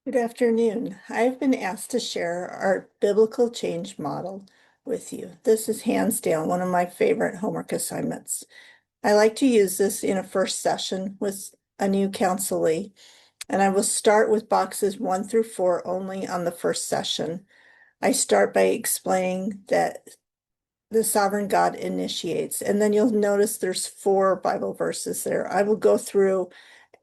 Good afternoon. I've been asked to share our biblical change model with you. This is hands down one of my favorite homework assignments. I like to use this in a first session with a new counselee, and I will start with boxes 1 through 4 only on the first session. I start by explaining that the sovereign God initiates, and then you'll notice there's 4 Bible verses there. I will go through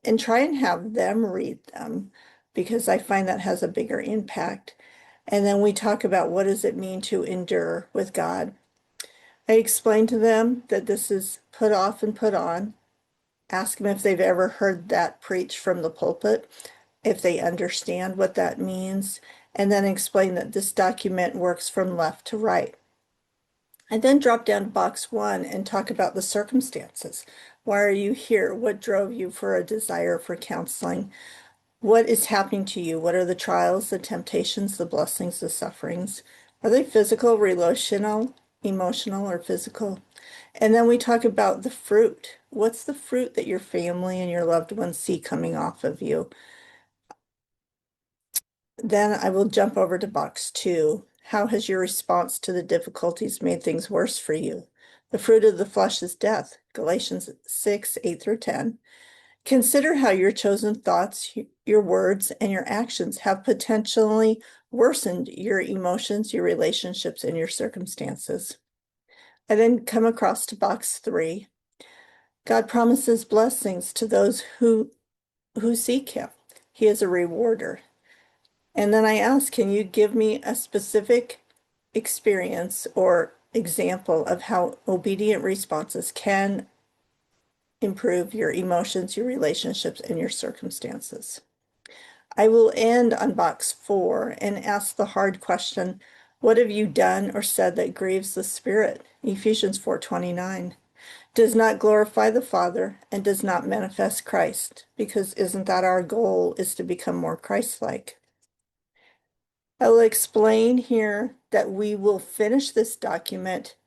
and try and have them read them because I find that has a bigger impact. And then we talk about what does it mean to endure with God. I explain to them that this is put off and put on. Ask them if they've ever heard that preached from the pulpit, if they understand what that means, and then explain that this document works from left to right. I then drop down to box 1 and talk about the circumstances. Why are you here? What drove you for a desire for counseling? What is happening to you? What are the trials, the temptations, the blessings, the sufferings? Are they physical, relational, emotional, or physical? And then we talk about the fruit. What's the fruit that your family and your loved ones see coming off of you? Then I will jump over to box 2. How has your response to the difficulties made things worse for you? The fruit of the flesh is death, Galatians 6:8-10. Consider how your chosen thoughts, your words, and your actions have potentially worsened your emotions, your relationships, and your circumstances. I then come across to box 3. God promises blessings to those who seek him. He is a rewarder. And then I ask, can you give me a specific experience or example of how obedient responses can improve your emotions, your relationships, and your circumstances? I will end on box 4 and ask the hard question, what have you done or said that grieves the Spirit? Ephesians 4:29. Does not glorify the Father and does not manifest Christ, because isn't that our goal, is to become more Christ-like? I will explain here that we will finish this document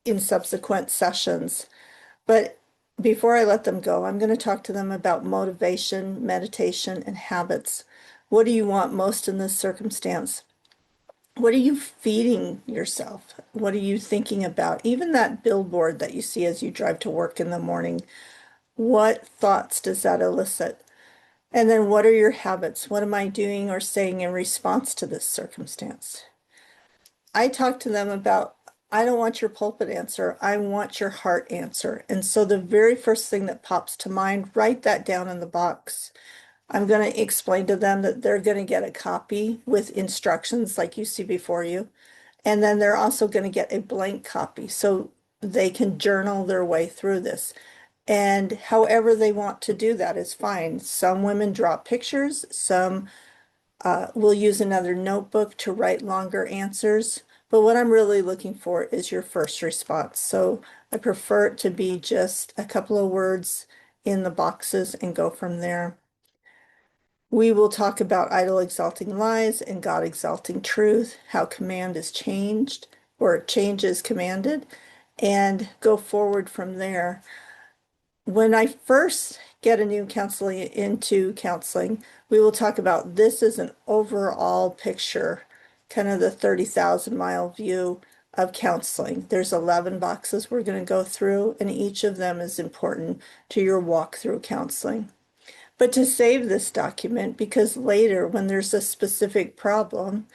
in subsequent sessions, but before I let them go, I'm going to talk to them about motivation, meditation, and habits. What do you want most in this circumstance? What are you feeding yourself? What are you thinking about? Even that billboard that you see as you drive to work in the morning, what thoughts does that elicit? And then what are your habits? What am I doing or saying in response to this circumstance? I talk to them about, I don't want your pulpit answer, I want your heart answer. And so the very first thing that pops to mind, write that down in the box. I'm going to explain to them that they're going to get a copy with instructions like you see before you. And then they're also going to get a blank copy so they can journal their way through this. And however they want to do that is fine. Some women draw pictures, some will use another notebook to write longer answers. But what I'm really looking for is your first response. So I prefer it to be just a couple of words in the boxes and go from there. We will talk about idol exalting lies and God exalting truth, how command is changed or change is commanded, and go forward from there. When I first get a new counselee into counseling, we will talk about this as an overall picture, kind of the 30,000-mile view of counseling. There's 11 boxes we're going to go through, and each of them is important to your walk through counseling. But to save this document, because later when there's a specific problem,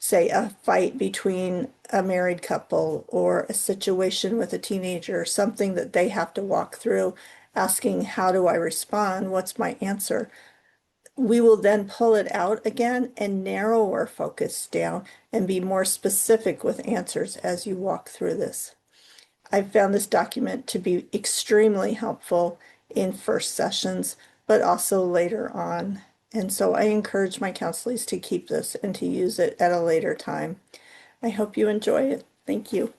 say a fight between a married couple or a situation with a teenager, something that they have to walk through, asking, how do I respond? What's my answer? We will then pull it out again and narrow our focus down and be more specific with answers as you walk through this. I've found this document to be extremely helpful in first sessions, but also later on. And so I encourage my counselees to keep this and to use it at a later time. I hope you enjoy it. Thank you.